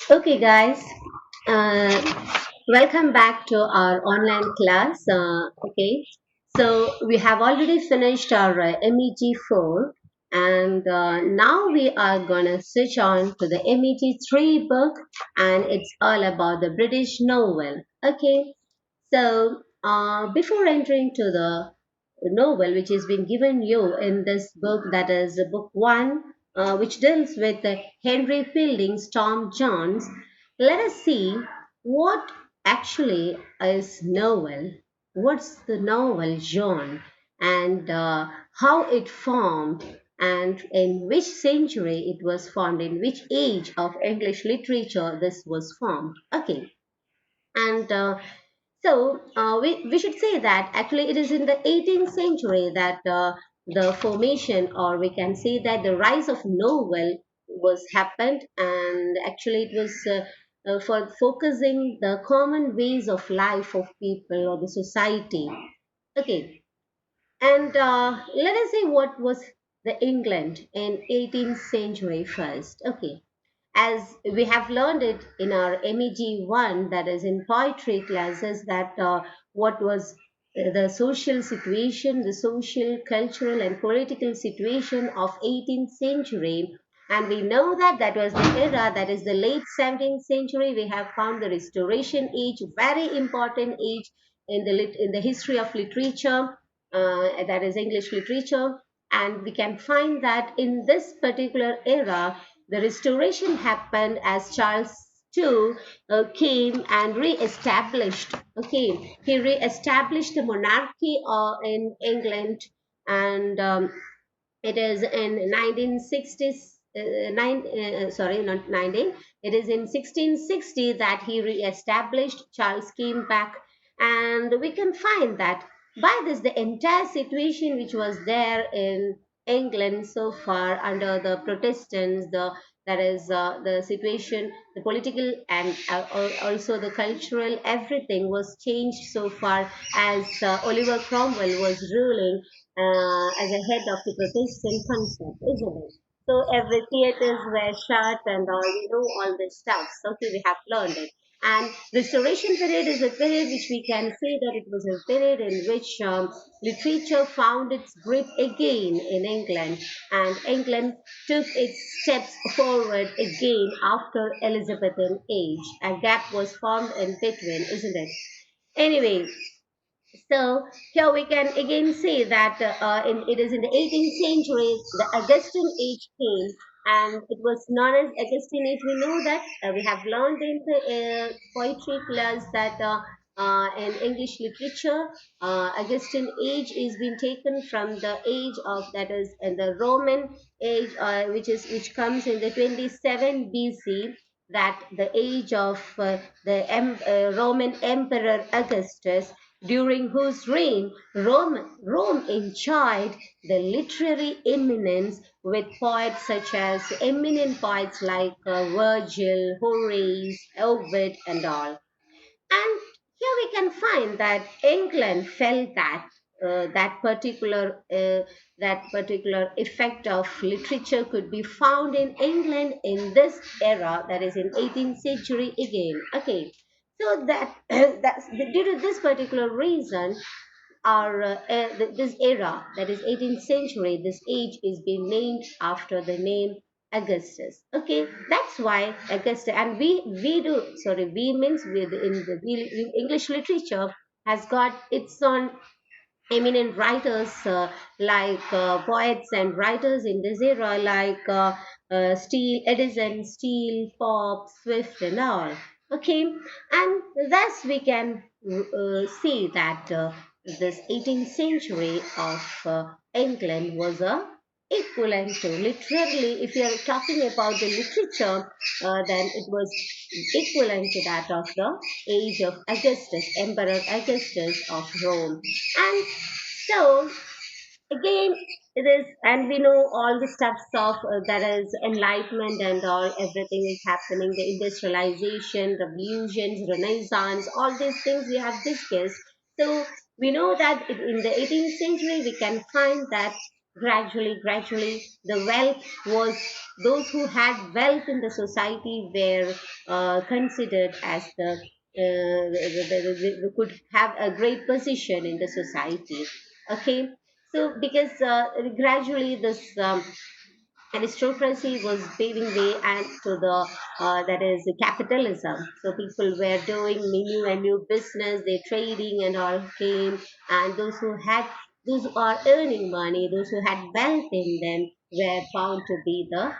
Okay, guys, uh, welcome back to our online class. So we have already finished our MEG 4, and now we are gonna switch on to the MEG 3 book, and it's all about the British novel. Okay, so before entering to the novel which has been given you in this book, that is book one, which deals with Henry Fielding's Tom Jones, let us see what actually is novel. What's the novel genre and how it formed and in which century it was formed, in which age of English literature this was formed. Okay, and we should say that actually it is in the 18th century that the formation, or we can say that the rise of novel was happened, and actually it was for focusing the common ways of life of people or the society. Okay, and let us see what was the England in 18th century first. Okay, as we have learned it in our MEG 1, that is in poetry classes, that what was the social situation, the social, cultural, and political situation of 18th century. And we know that that was the era, that is the late 17th century. We have found the Restoration Age, very important age in the history of literature, that is English literature. And we can find that in this particular era, the restoration happened as Charles II came and re-established. Okay, he re-established the monarchy in England, and it is in 1960s. Sorry, not 19. It is in 1660 that he re-established. Charles came back, and we can find that by this the entire situation which was there in England so far under the Protestants, the that is the situation, the political and also the cultural, everything was changed so far as Oliver Cromwell was ruling as a head of the Protestant concept, isn't it? So every theaters were shut and all, all this stuff. So we have learned it. And restoration period is a period which we can say that it was a period in which literature found its grip again in England, and England took its steps forward again after Elizabethan age. A gap was formed in between, isn't it? Anyway, so here we can again say that it is in the 18th century the Augustan age came, and it was known as Augustan age. We know that we have learned in the poetry class that in English literature, Augustan age is being taken from the age of, that is in the Roman age, which comes in the 27 BC. That the age of the Roman Emperor Augustus, during whose reign Rome enjoyed the literary eminence with poets such as eminent poets like Virgil, Horace, Ovid, and all. And here we can find that England felt that that particular effect of literature could be found in England in this era, that is in 18th century again. Okay, so that's due to this particular reason, this era, that is 18th century, this age is being named after the name Augustus. Okay, that's why Augustus. And we do, sorry, we means with in the English literature has got its own eminent writers, like poets and writers in this era, like Steele, Edison, Steele, Pope, Swift, and all. Okay, and thus we can see that this 18th century of England was a equivalent to, literally, if you are talking about the literature, then it was equivalent to that of the age of Augustus, Emperor Augustus of Rome. And so again, it is, and we know all the stuff of that is enlightenment and all, everything is happening, the industrialization, revolutions, renaissance, all these things we have discussed. So we know that in the 18th century we can find that gradually, the wealth was, those who had wealth in the society were considered as the could have a great position in the society. Okay, so because gradually this aristocracy was paving way and to the that is capitalism. So people were doing new and new business, they trading and all came, and those who are earning money, those who had wealth in them were found to be the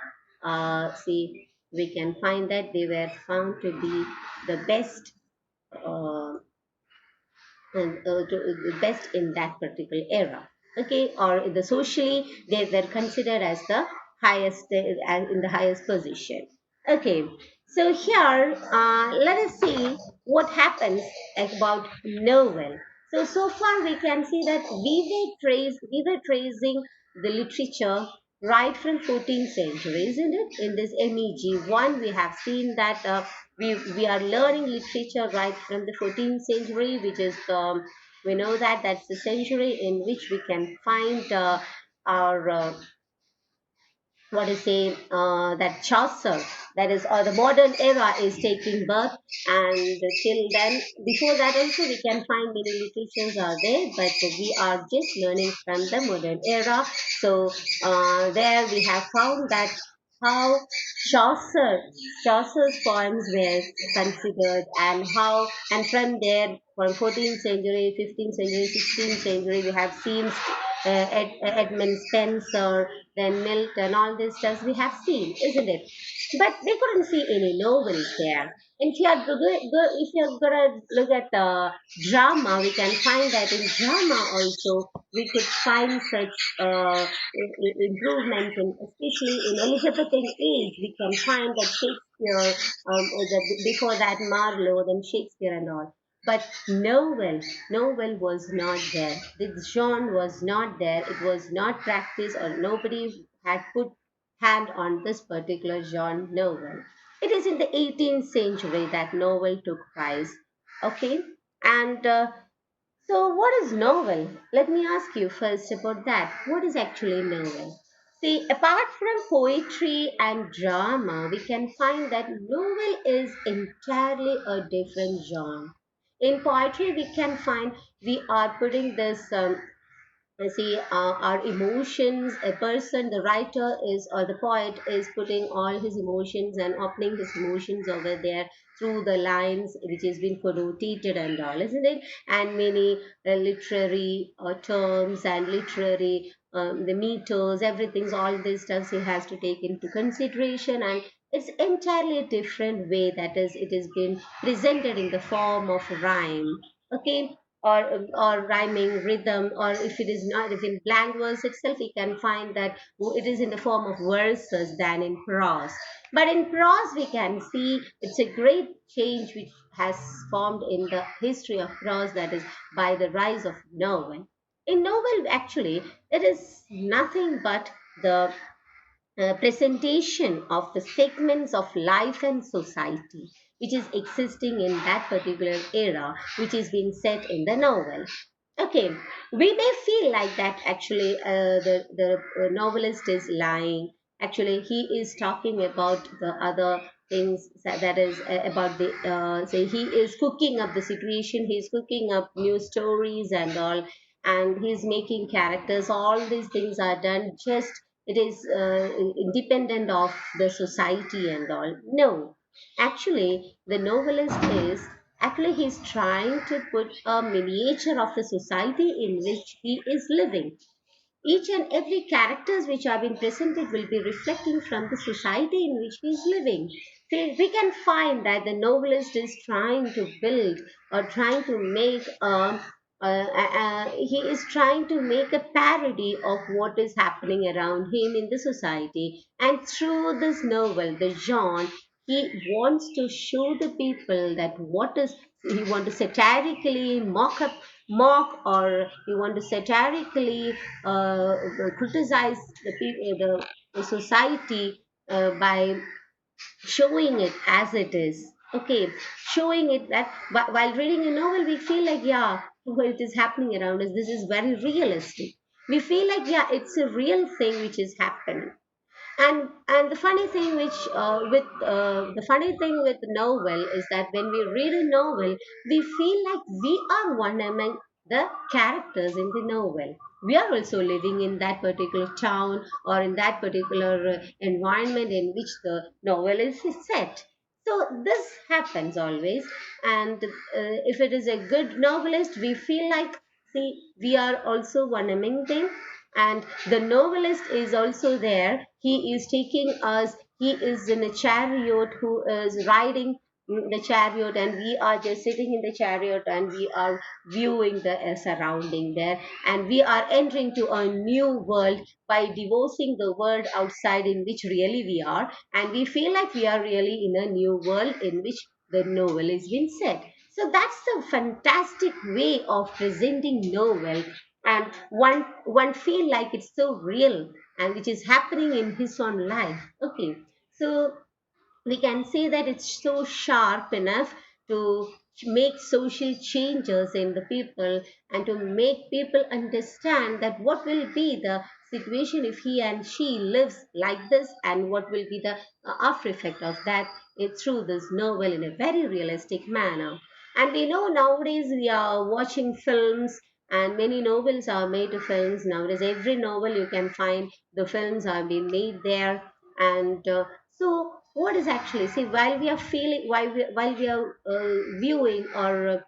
see, we can find that they were found to be the best uh, and the best in that particular era. Okay, or the socially they were considered as the highest in the highest position. Okay, so here let us see what happens about Novel. So far we can see that we were tracing the literature right from 14th century, isn't it? In this MEG one, we have seen that we are learning literature right from the 14th century, which is we know that that's the century in which we can find our what is say that Chaucer, that is, or the modern era is taking birth, and till then, before that also we can find many literatures are there, but we are just learning from the modern era. So there we have found that how Chaucer, Chaucer's poems were considered, and how, and from there, from 14th century, 15th century, 16th century, we have seen Edmund Spenser, then Milton, all these stuff we have seen, isn't it? But we couldn't see any novels there. And if you're gonna look at drama, we can find that in drama also we could find such improvements, in, especially in Elizabethan age. We can find that Shakespeare, before that Marlowe, then Shakespeare and all. But novel was not there. The genre was not there. It was not practiced, or nobody had put hand on this particular genre novel. It is in the 18th century that novel took rise. Okay, and so what is novel? Let me ask you first about that. What is actually novel? See, apart from poetry and drama, we can find that novel is entirely a different genre. In poetry, we can find we are putting this see our emotions, a person, the writer is, or the poet is putting all his emotions and opening his emotions over there through the lines which has been connotated and all, isn't it? And many literary terms and literary the meters, everything's all this stuff he has to take into consideration, and it's entirely a different way that is it has been presented in the form of rhyme. Okay, or rhyming rhythm, or if it is not, if in blank verse itself we can find that it is in the form of verses than in prose. But in prose we can see it's a great change which has formed in the history of prose, that is by the rise of novel. In novel actually it is nothing but the presentation of the segments of life and society which is existing in that particular era, which is being set in the novel. Okay, we may feel like that actually the novelist is lying. Actually, he is talking about the other things, that is about the say he is cooking up the situation, he is cooking up new stories and all, and he's making characters. All these things are done just, it is independent of the society and all. No, actually, the novelist is, actually he's trying to put a miniature of the society in which he is living. Each and every characters which are being presented will be reflecting from the society in which he is living. So we can find that the novelist is trying to build, or trying to make he is trying to make a parody of what is happening around him in the society, and through this novel, the genre, he wants to show the people that what is, he want to satirically mock, or you want to satirically criticize the society by showing it as it is. Okay, showing it that while reading a novel we feel like, yeah, well, it is happening around us, this is very realistic. we feel like, yeah, it's a real thing which is happening. And the funny thing which with the funny thing with novel is that when we read a novel, we feel like we are one among the characters in the novel. We are also living in that particular town or in that particular environment in which the novel is set. So this happens always. And if it is a good novelist, we feel like, see, we are also one among them. And the novelist is also there. He is taking us, he is in a chariot who is riding the chariot, and we are just sitting in the chariot and we are viewing the surrounding there, and we are entering to a new world by divorcing the world outside in which really we are, and we feel like we are really in a new world in which the novel is being set. So that's the fantastic way of presenting novel, and one feel like it's so real and which is happening in his own life. Okay, so we can say that it's so sharp enough to make social changes in the people, and to make people understand that what will be the situation if he and she lives like this, and what will be the after effect of that through this novel in a very realistic manner. And we know nowadays we are watching films, and many novels are made to films nowadays. Every novel you can find, the films are being made there. And so what is actually, see, while we are feeling, while we are viewing or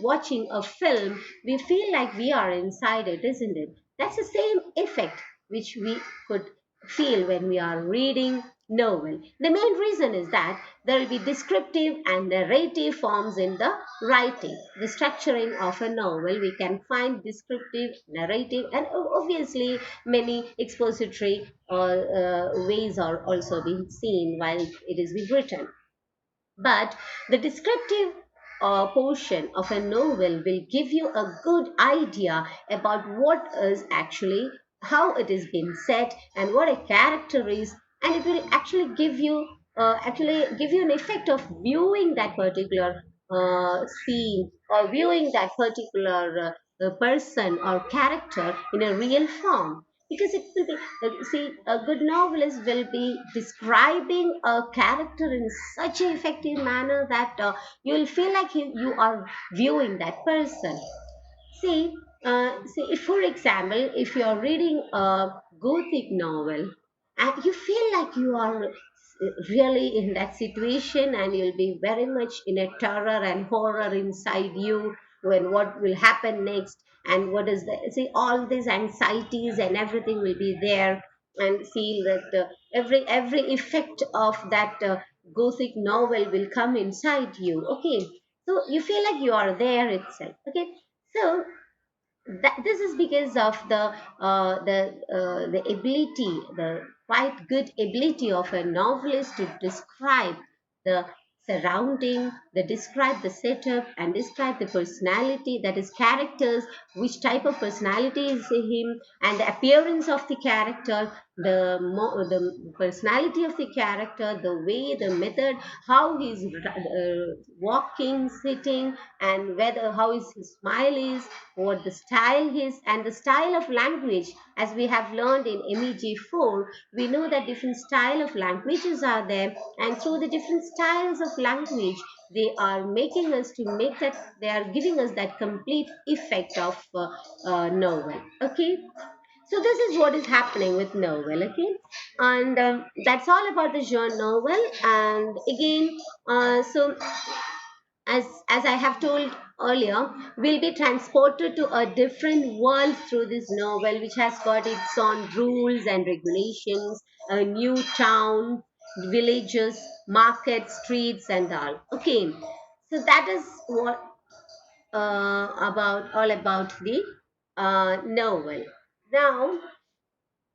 watching a film, we feel like we are inside it, isn't it? That's the same effect which we could feel when we are reading novel. The main reason is that there will be descriptive and narrative forms in the writing. The structuring of a novel, we can find descriptive, narrative, and obviously many expository ways are also being seen while it is being written. But the descriptive portion of a novel will give you a good idea about what is actually, how it is being said, and what a character is, and it will actually give you an effect of viewing that particular scene, or viewing that particular person or character in a real form. Because it will be, see, a good novelist will be describing a character in such an effective manner that you will feel like you are viewing that person. See, if, for example, if you are reading a Gothic novel, and you feel like you are really in that situation, and you'll be very much in a terror and horror inside you, when what will happen next, and what is the, see, all these anxieties and everything will be there, and feel that every effect of that Gothic novel will come inside you. Okay, so you feel like you are there itself. Okay, so this is because of the ability, the quite good ability of a novelist to describe the surrounding, the describe the setup, and describe the personality, that is characters, which type of personality is him, and the appearance of the character, the personality of the character, the way, the method, how he's walking, sitting, and whether how is his smile is, what the style is, and the style of language. As we have learned in MEG 4, we know that different style of languages are there, and through the different styles of language, they are making us to make that, they are giving us that complete effect of novel. Okay, so this is what is happening with novel. Okay, and that's all about the genre novel. And again, so as I have told earlier, we'll be transported to a different world through this novel, which has got its own rules and regulations, a new town, villages, markets, streets, and all. Okay, so that is what about all about the novel. Now,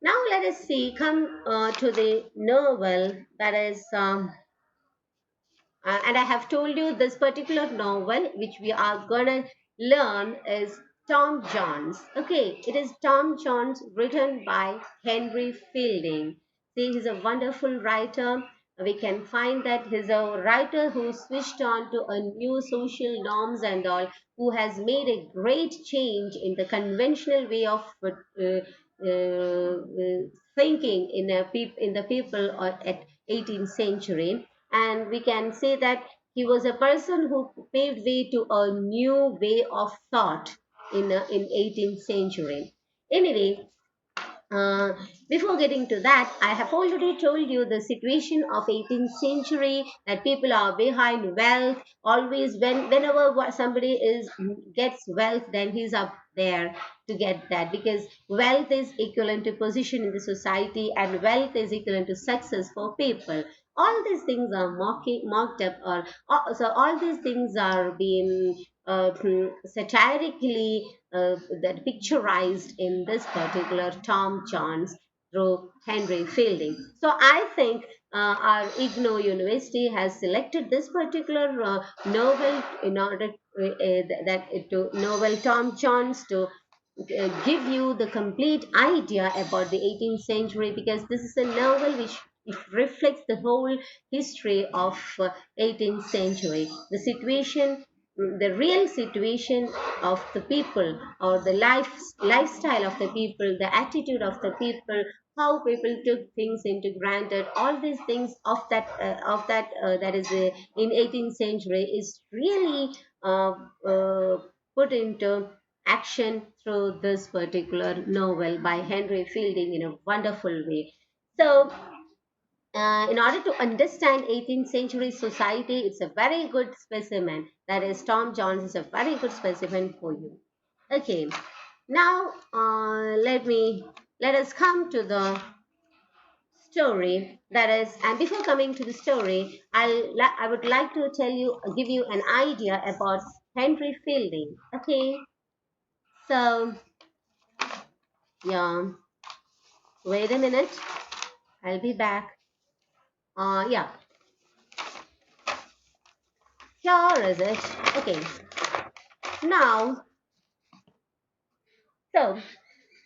now let us see. Come to the novel that is. And I have told you this particular novel which we are gonna learn is Tom Jones. Okay, it is Tom Jones, written by Henry Fielding. See, he's a wonderful writer, we can find that he's a writer who switched on to a new social norms and all, who has made a great change in the conventional way of thinking in in the people at 18th century. And we can say that he was a person who paved way to a new way of thought in 18th century. Anyway, uh, before getting to that, I have already told you the situation of 18th century, that people are behind wealth. Always, whenever somebody is gets wealth, then he's up there to get that, because wealth is equivalent to position in the society, and wealth is equivalent to success for people. All these things are mocked up, or so all these things are being satirically that picturized in this particular Tom Jones through Henry Fielding. So I think our IGNO University has selected this particular novel in order to novel Tom Jones to give you the complete idea about the 18th century, because this is a novel which it reflects the whole history of 18th century, the situation, the real situation of the people, or the lifestyle of the people, the attitude of the people, how people took things into granted. All these things that is in 18th century is really uh, uh, put into action through this particular novel by Henry Fielding in a wonderful way. So, in order to understand 18th century society, it's a very good specimen. That is, Tom Jones is a very good specimen for you. Okay, now let us come to the story. That is, and before coming to the story, I would like to give you an idea about Henry Fielding. Okay, so yeah. Wait a minute. I'll be back. Yeah, here is it. Okay. Now, so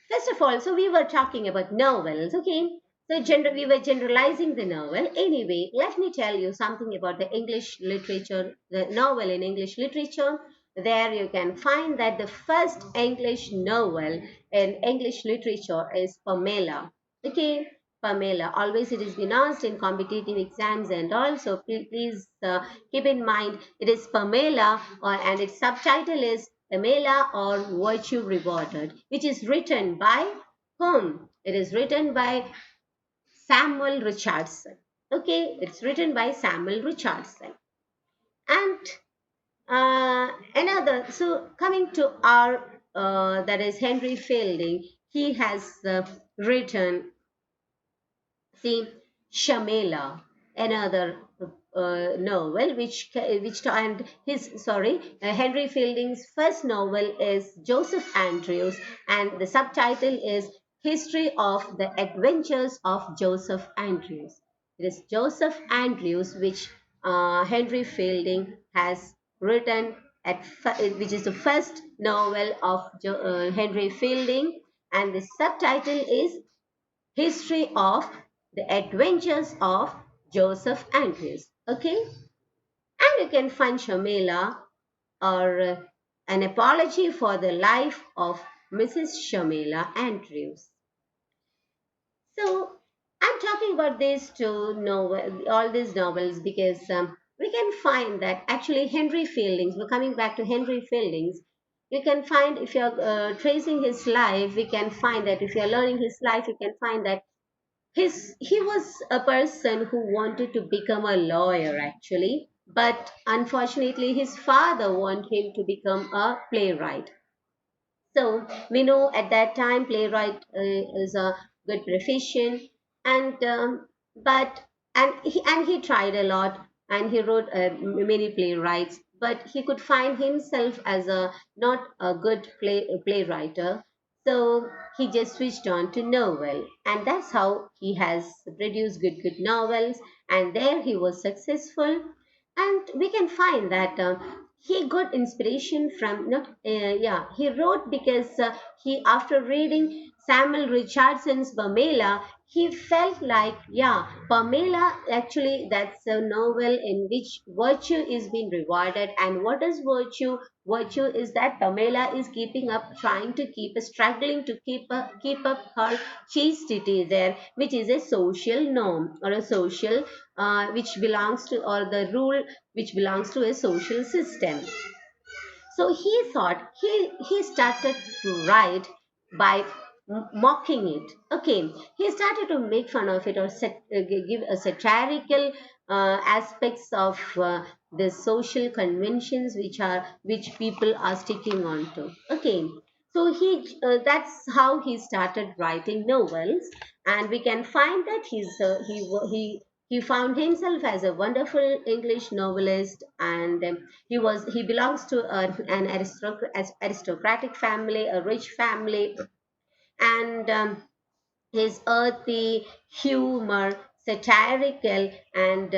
first of all, so we were talking about novels. Okay. So we were generalizing the novel. Anyway, let me tell you something about the English literature, the novel in English literature. There you can find that the first English novel in English literature is Pamela. Okay, Pamela. Always it is been asked in competitive exams, and also please keep in mind it is Pamela, and its subtitle is Pamela or Virtue Rewarded, which is written by whom? It is written by Samuel Richardson. Okay, it's written by Samuel Richardson. And another, so coming to our, that is Henry Fielding, he has written, see, Shamela, another novel, and his sorry, Henry Fielding's first novel is Joseph Andrews, and the subtitle is History of the Adventures of Joseph Andrews. It is Joseph Andrews which Henry Fielding has written which is the first novel of Henry Fielding, and the subtitle is History of the Adventures of Joseph Andrews. Okay, and you can find Shamela, or an apology for the life of Mrs. Shamela Andrews. So I'm talking about all these novels, because we can find that actually Henry Fieldings. We're coming back to Henry Fieldings. You can find, if you're tracing his life, we can find that if you're learning his life, you can find that he was a person who wanted to become a lawyer actually, but unfortunately his father wanted him to become a playwright. So we know at that time playwright is a good profession, and but and he tried a lot, and he wrote many playwrights, but he could find himself as a not a good playwright. So he just switched on to novel, and that's how he has produced good novels, and there he was successful. And we can find that he got inspiration from not yeah, he wrote because he, after reading Samuel Richardson's Pamela, he felt like, yeah, Pamela, actually, that's a novel in which virtue is being rewarded. And what is virtue? Virtue is that Pamela is keeping up, trying to keep, struggling to keep up her chastity there, which is a social norm or a social, which belongs to, or the rule which belongs to a social system. So he thought he started to write by mocking it. Okay, he started to make fun of it or give a satirical aspects of the social conventions which people are sticking on to. Okay, so that's how he started writing novels, and we can find that he found himself as a wonderful English novelist, and he belongs to an aristocratic family, a rich family, and his earthy humor, satirical, and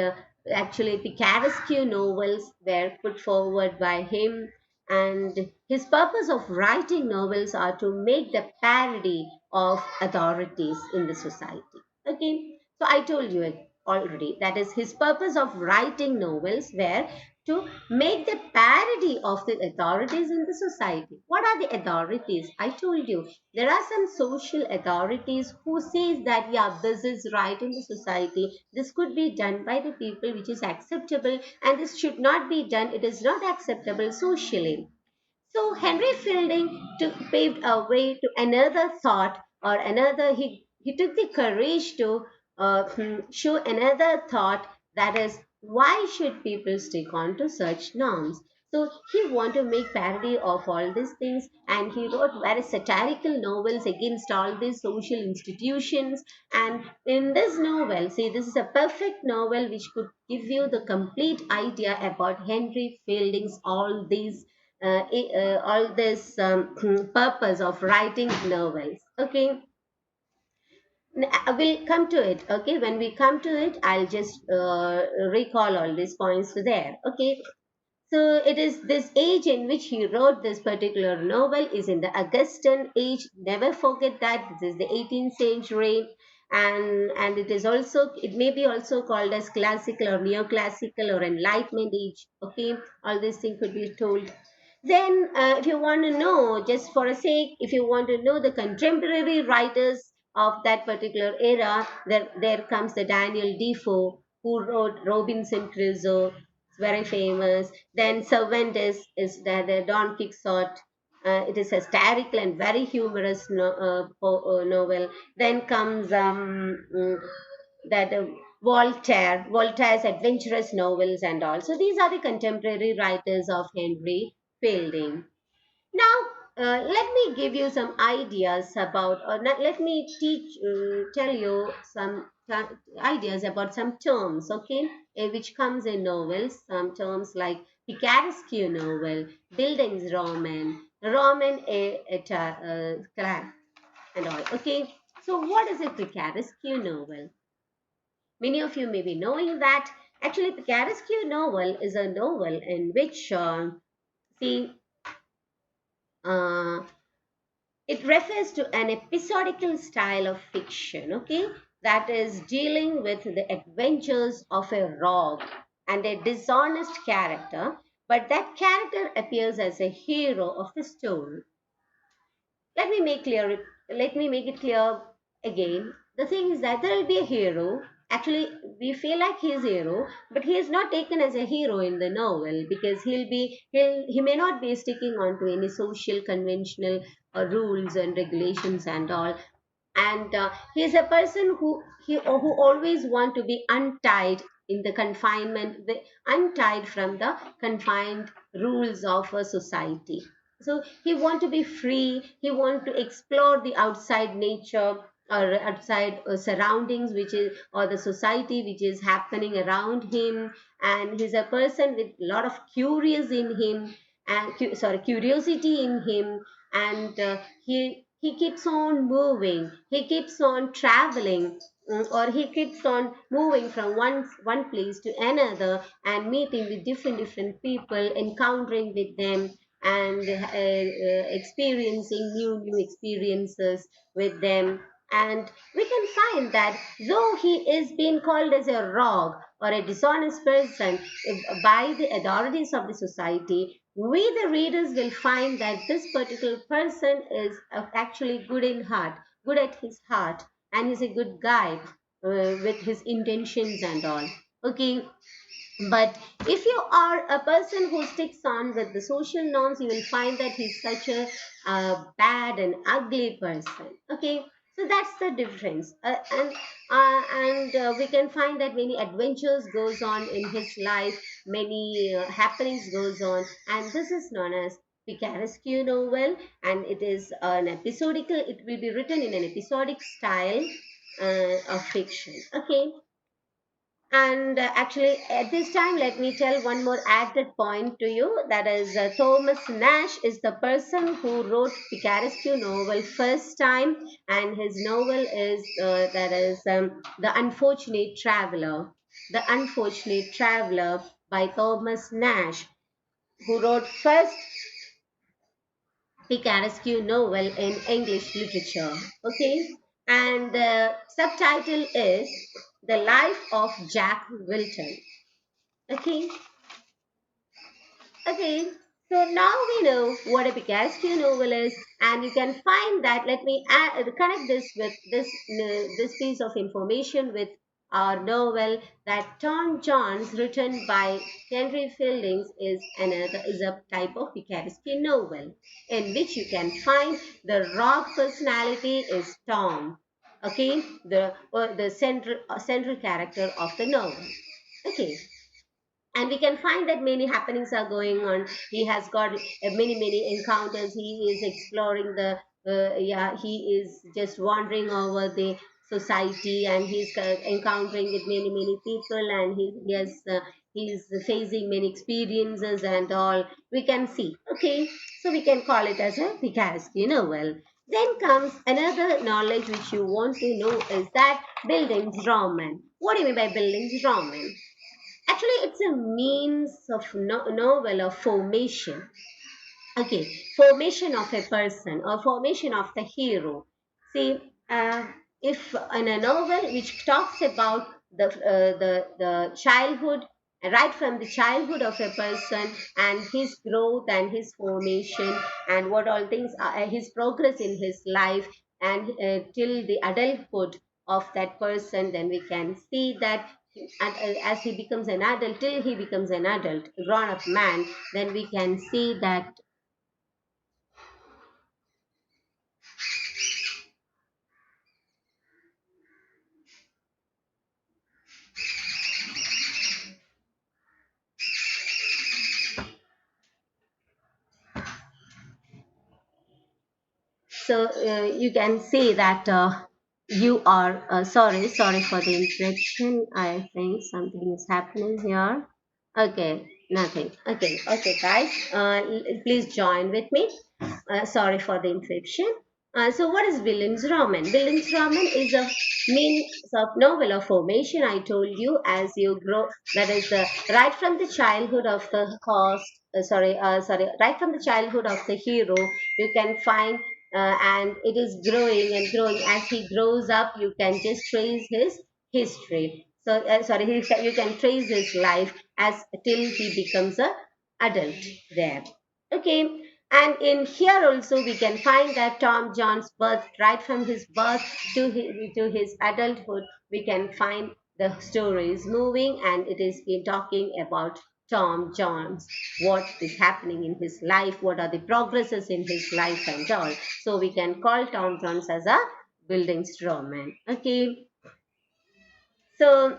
actually picaresque novels were put forward by him. And his purpose of writing novels are to make the parody of authorities in the society. Okay, so I told you it already. That is, his purpose of writing novels were to make the parody of the authorities in the society. What are the authorities? I told you there are some social authorities who says that yeah, this is right in the society, this could be done by the people, which is acceptable, and this should not be done, it is not acceptable socially. So Henry Fielding paved a way to another thought, or another, he took the courage to show another thought, that is, why should people stick on to such norms? So he wanted to make parody of all these things, and he wrote very satirical novels against all these social institutions. And in this novel, see, this is a perfect novel which could give you the complete idea about Henry Fielding's all this purpose of writing novels. Okay, we'll come to it. Okay, when we come to it, I'll just recall all these points there. Okay, so it is this age in which he wrote this particular novel is in the Augustan age. Never forget that this is the 18th century, and it is also, it may be also called as classical or neoclassical or Enlightenment age. Okay, all these things could be told. Then, if you want to know, just for a sake, if you want to know the contemporary writers of that particular era, there comes the Daniel Defoe, who wrote Robinson Crusoe. It's very famous. Then Cervantes is the Don Quixote. It is a hysterical and very humorous novel. Then comes that Voltaire's adventurous novels and all. So these are the contemporary writers of Henry Fielding. Now, let me give you some ideas about, or let me tell you some ideas about some terms, okay, which comes in novels. Some terms like picaresque novel, Bildungsroman, Roman class, and all. Okay, so what is a picaresque novel? Many of you may be knowing that actually picaresque novel is a novel in which, see, uh, it refers to an episodical style of fiction, okay, that is dealing with the adventures of a rogue and a dishonest character, but that character appears as a hero of the story. Let me make it clear again. The thing is that there will be a hero. Actually, we feel like he's a hero, but he is not taken as a hero in the novel, because he may not be sticking on to any social conventional rules and regulations and all. And he's a person who always want to be untied in the confinement, untied from the confined rules of a society. So he want to be free, he want to explore the outside nature, or outside surroundings, which is, or the society which is happening around him. And he's a person with a lot of curious in him, and curiosity in him. And he keeps on moving, he keeps on traveling, or he keeps on moving from one place to another, and meeting with different people, encountering with them, and experiencing new experiences with them. And we can find that though he is being called as a rogue or a dishonest person by the authorities of the society, we the readers will find that this particular person is actually good in heart, good at his heart, and he's a good guy with his intentions and all. Okay, but if you are a person who sticks on with the social norms, you will find that he's such a bad and ugly person. Okay, so that's the difference. And we can find that many adventures goes on in his life, many happenings goes on, and this is known as picaresque novel, and it is an episodical. It will be written in an episodic style of fiction. Okay, and actually, at this time, let me tell one more added point to you. That is, Thomas Nash is the person who wrote picaresque novel first time, and his novel is The Unfortunate Traveler. The Unfortunate Traveler by Thomas Nash, who wrote first picaresque novel in English literature. Okay, and the subtitle is The Life of Jack Wilton. Okay, okay. So now we know what a Picasso novel is, and you can find that. Let me connect this with this piece of information with our novel that Tom Jones, written by Henry Fielding, is a type of Picaresque novel in which you can find the rock personality is Tom. Okay, the central character of the novel. Okay, and we can find that many happenings are going on. He has got many encounters. He is exploring the yeah, he is just wandering over the society, and he's encountering with many people, and he's facing many experiences and all. We can see. Okay, so we can call it as a Picasso novel. Then comes another knowledge which you want to know, is that buildings Roman. What do you mean by buildings Roman? Actually, it's a means of novel of formation. Okay, formation of a person or formation of the hero. See, if in a novel which talks about the childhood, right from the childhood of a person and his growth and his formation and what all things are, his progress in his life, and till the adulthood of that person, then we can see that and as he becomes an adult, till he becomes an adult grown up man, then we can see that. So you can see that you are sorry for the interruption. I think something is happening here. Okay, nothing. Okay, guys, please join with me. Sorry for the interruption. So, what is Villain's Roman? Villain's Roman is a means of novel of formation. I told you as you grow. That is right from the childhood of the host. Right from the childhood of the hero, you can find, and it is growing and growing. As he grows up, you can just trace his history. So, you can trace his life as till he becomes a adult there. Okay, and in here also we can find that Tom John's birth, right from his birth to his adulthood, we can find the story is moving, and it is been talking about Tom Jones, what is happening in his life, what are the progresses in his life and all. So we can call Tom Jones as a building strawman. Okay, so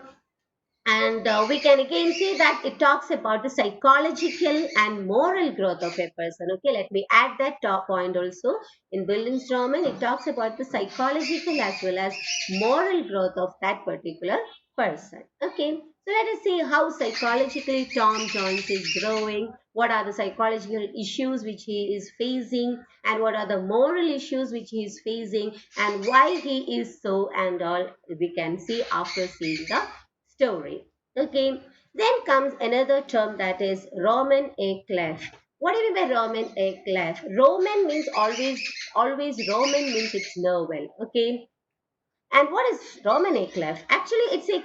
and we can again see that it talks about the psychological and moral growth of a person. Okay, let me add that top point also. In Bildungsroman, it talks about the psychological as well as moral growth of that particular person. Okay, so let us see how psychologically Tom Jones is growing. What are the psychological issues which he is facing, and what are the moral issues which he is facing, and why he is so, and all we can see after seeing the story. Okay, then comes another term, that is Roman eclef. What do you mean by Roman a clef? Roman means always, always Roman means it's novel. Okay. And what is Roman clef? Actually, it's a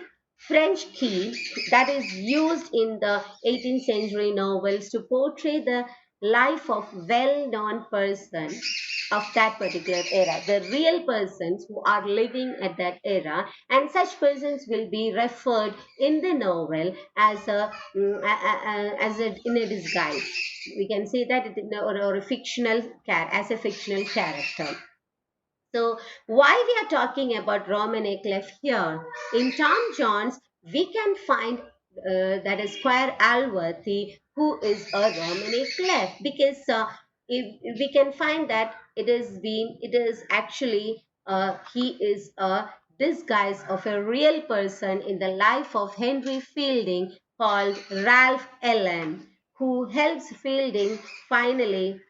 French key that is used in the 18th century novels to portray the life of well-known person of that particular era, the real persons who are living at that era, and such persons will be referred in the novel as in a disguise. We can say that or a fictional as a fictional character. So, why we are talking about Roman Clef here? In Tom Jones, we can find that is Squire Alworthy, who is a Roman Clef, because if we can find that it is actually he is a disguise of a real person in the life of Henry Fielding called Ralph Ellen, who helps Fielding finally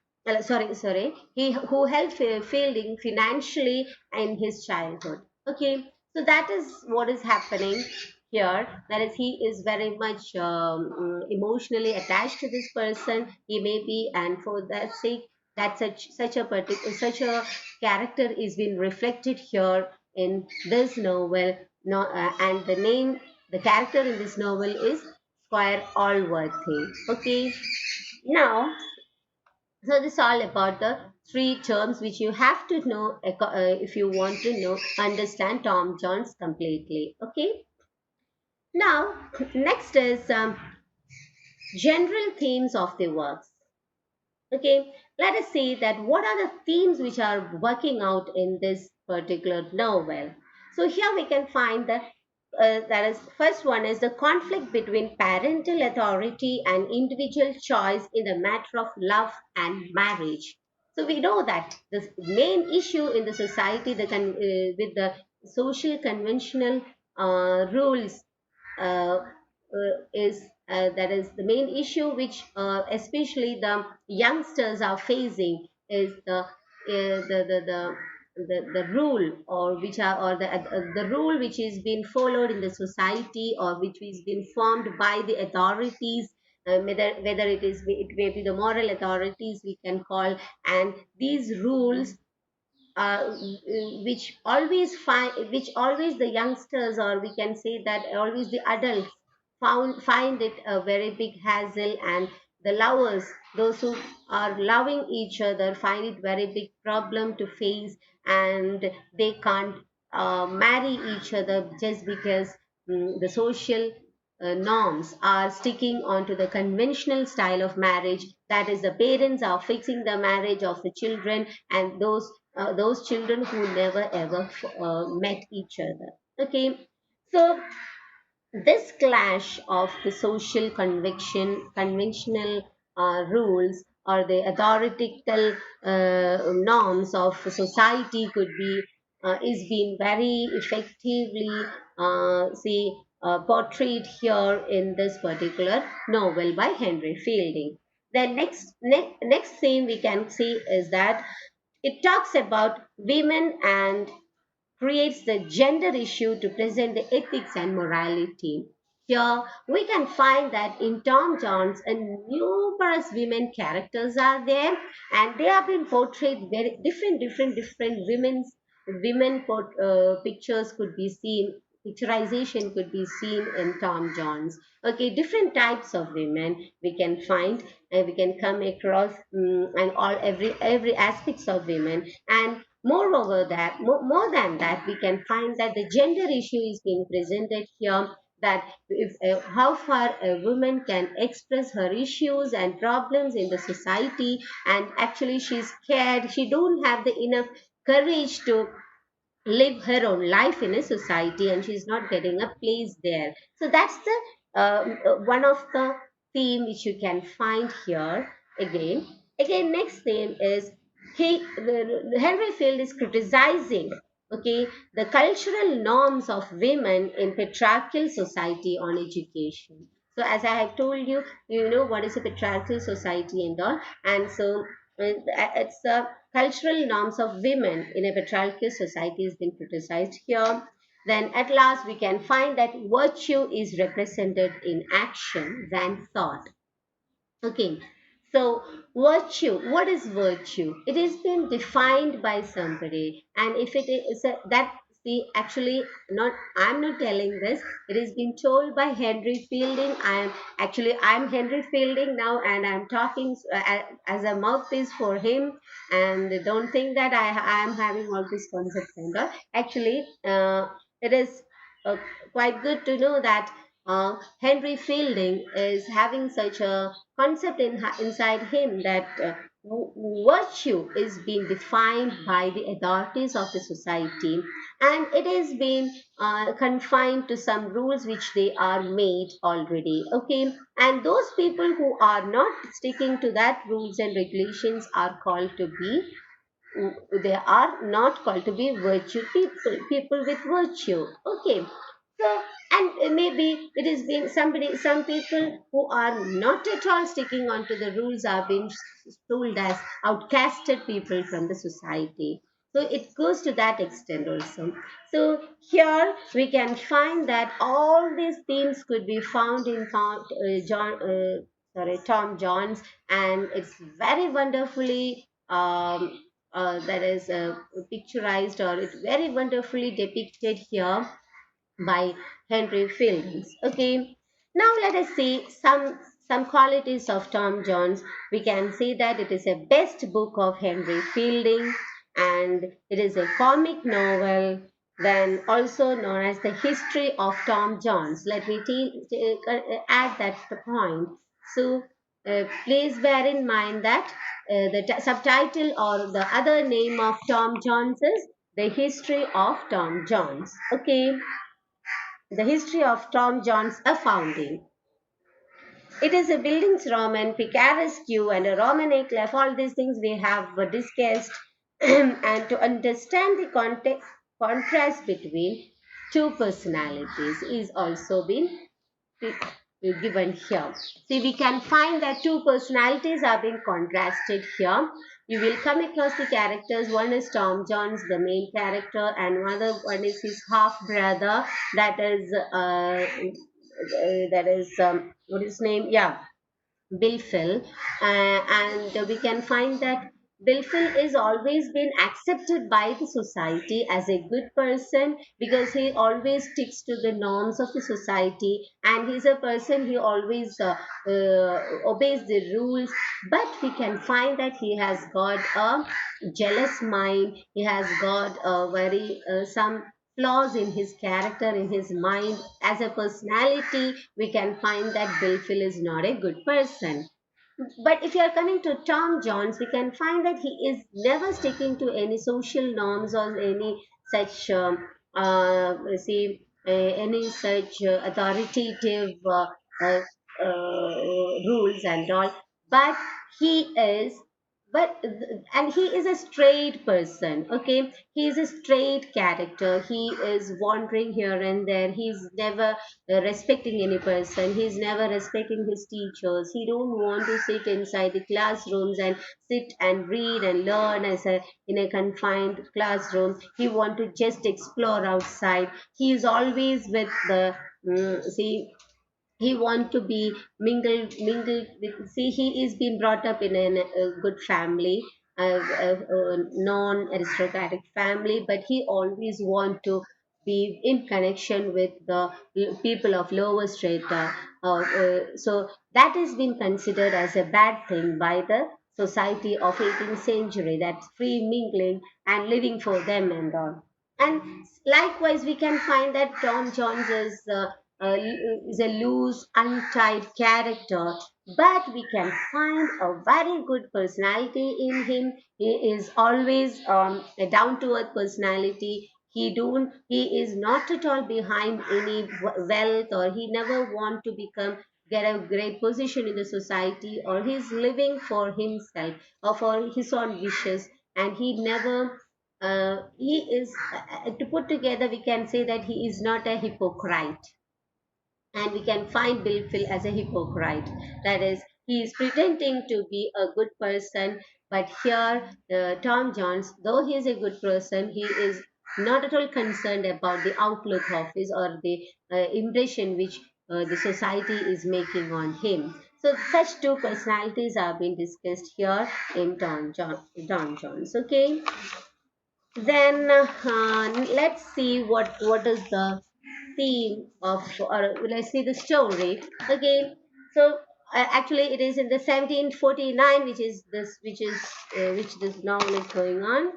sorry, he who helped Fielding financially in his childhood. Okay, so that is what is happening here. That is, he is very much emotionally attached to this person. He may be, and for that sake, that such a character is being reflected here in this novel. No, and the character in this novel is Squire Allworthy. Okay, now so this is all about the three terms which you have to know if you want to know understand Tom Jones completely. Okay. Now next is general themes of the works. Okay, let us see that what are the themes which are working out in this particular novel. So here we can find that is first one is the conflict between parental authority and individual choice in the matter of love and marriage. So we know that the main issue in the society, with the social conventional rules is that is the main issue which especially the youngsters are facing is the rule or which are or the rule which is being followed in the society or which is being formed by the authorities, whether it may be the moral authorities we can call, and these rules which always the youngsters, or we can say that always the adults find it a very big hassle, and the lovers, those who are loving each other, find it very big problem to face, and they can't marry each other just because the social norms are sticking onto the conventional style of marriage. That is, the parents are fixing the marriage of the children, and those children who never ever met each other. Okay, so this clash of the social conventional rules or the authoritative norms of society could be is being very effectively portrayed here in this particular novel by Henry Fielding. The next thing we can see is that it talks about women and creates the gender issue to present the ethics and morality. Here we can find that in Tom Jones, numerous women characters are there, and they have been portrayed very different pictures could be seen. Picturization could be seen in Tom Jones. Okay, different types of women we can find, and we can come across, and all every aspects of women. And moreover, more than that, we can find that the gender issue is being presented here. That if how far a woman can express her issues and problems in the society, and actually she's scared, she don't have the enough courage to live her own life in a society, and she's not getting a place there. So that's the one of the theme which you can find here. Again next theme is Henry Field is criticizing, okay, the cultural norms of women in patriarchal society on education. So as I have told you, you know what is a patriarchal society and all, and so it's the cultural norms of women in a patriarchal society has been criticized here. Then at last we can find that virtue is represented in action than thought. Okay. So, virtue, what is virtue? It is been defined by somebody, and if it is that, see, actually, not, I'm not telling this. It is being told by Henry Fielding. I'm Henry Fielding now, and I'm talking as a mouthpiece for him. And don't think that I am having all these concepts and all. Actually, it is uh, quite good to know that Henry Fielding is having such a concept inside him that virtue is being defined by the authorities of the society, and it is being confined to some rules which they are made already. Okay, and those people who are not sticking to that rules and regulations are called to be, they are not called to be virtue people, people with virtue. Okay, so, and maybe it is being somebody, some people who are not at all sticking on to the rules are being told as outcasted people from the society. So it goes to that extent also. So here we can find that all these themes could be found in Tom Jones, and it's very wonderfully that is picturized, or it's very wonderfully depicted here by Henry Fieldings. Okay, now let us see some qualities of Tom Jones. We can say that it is a best book of Henry Fielding, and it is a comic novel, then also known as the history of Tom Jones. Let me add that point. So please bear in mind that the subtitle or the other name of Tom Jones is the history of Tom Jones. Okay, the history of Tom Jones, a founding. It is a Bildungsroman, picaresque, and a Roman eclef. All these things we have discussed, and to understand the contrast between two personalities is also been given here. See, we can find that two personalities are being contrasted here. You will come across the characters. One is Tom Jones, the main character, and another one is his half brother. That is what is his name? Yeah, Bill and we can find that Bill is always been accepted by the society as a good person because he always sticks to the norms of the society, and he's a person he always obeys the rules. But we can find that he has got a jealous mind. He has got a very some flaws in his character, in his mind. As a personality, we can find that Bill is not a good person. But if you are coming to Tom Jones, we can find that he is never sticking to any social norms or any such, any such authoritative uh, rules and all. But he is, and he is a straight person. Okay, he is a straight character. He is wandering here and there. He's never respecting any person. He's never respecting his teachers. He don't want to sit inside the classrooms and sit and read and learn as a in a confined classroom. He want to just explore outside. He is always with the see, he want to be mingled with, see, he is being brought up in a good family, a non aristocratic family, but he always want to be in connection with the people of lower strata, so that is being considered as a bad thing by the society of 18th century, that's free mingling and living for them and all. And likewise, we can find that Tom Jones is a loose, untied character, but we can find a very good personality in him. He is always a down-to-earth personality. He is not at all behind any wealth, or he never want to get a great position in the society, or he's living for himself or for his own wishes, and he is to put together, we can say that he is not a hypocrite, and we can find Bill as a hypocrite. That is, he is pretending to be a good person, but here, Tom Jones, though he is a good person, he is not at all concerned about the outlook of his, or the impression which the society is making on him. So such two personalities are being discussed here in Don John's. Okay, then let's see what is the theme of, or let's see the story again. So actually, it is in the 1749, which this novel is going on,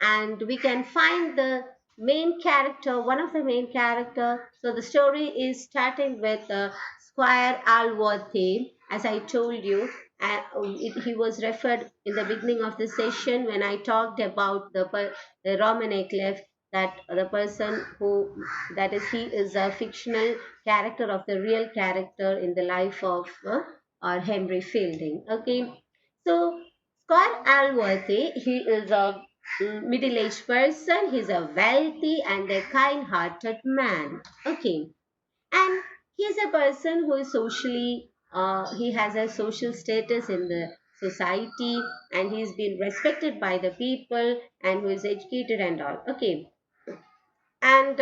and we can find the main character, one of the main character. So the story is starting with Squire Alworthy, as I told you. And he was referred in the beginning of the session when I talked about the Roman Eclipse, that the person who, that is, he is a fictional character of the real character in the life of Henry Fielding. Okay, so Squire Alworthy, he is a middle-aged person. He's a wealthy and a kind-hearted man. Okay, and he's a person who is socially, he has a social status in the society, and he's been respected by the people, and who is educated and all. Okay, and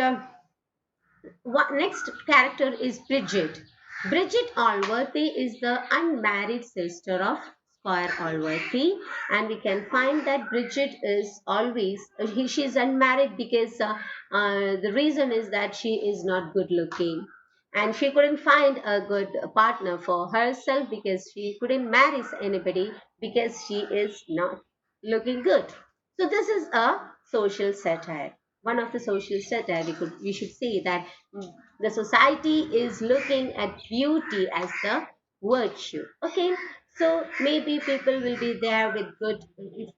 what next character is Bridget. Bridget Allworthy is the unmarried sister of Squire Allworthy, and we can find that Bridget is always she is unmarried because the reason is that she is not good looking, and she couldn't find a good partner for herself because she couldn't marry anybody because she is not looking good. So this is a social satire. One of the social satire, we should say that the society is looking at beauty as the virtue. Okay, so maybe people will be there with good,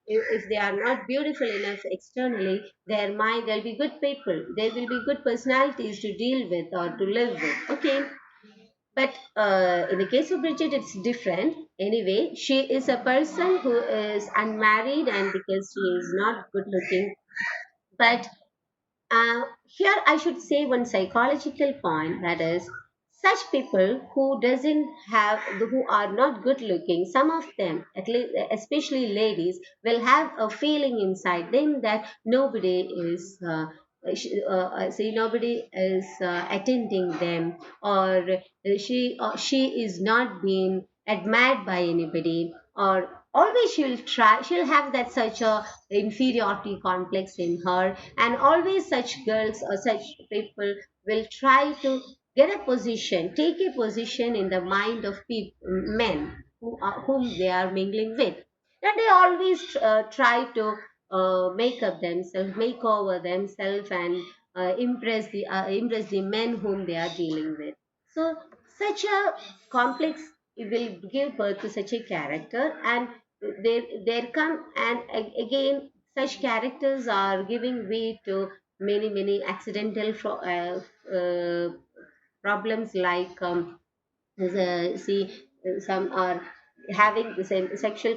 if they are not beautiful enough externally, there'll be good people, there will be good personalities to deal with or to live with. Okay, but in the case of Bridget, it's different. Anyway, she is a person who is unmarried, and because she is not good looking, but here I should say one psychological point, that is, such people who doesn't have, who are not good looking, some of them, at least especially ladies, will have a feeling inside them that nobody is see, nobody is attending them, or she is not being admired by anybody, or always she'll have that such a inferiority complex in her, and always such girls or such people will try to get a position, take a position in the mind of men whom they are mingling with, and they always try to make up themselves, make over themselves, and impress the men whom they are dealing with. So such a complex, it will give birth to such a character, and there come, and again such characters are giving way to many accidental problems, like see, some are having the same sexual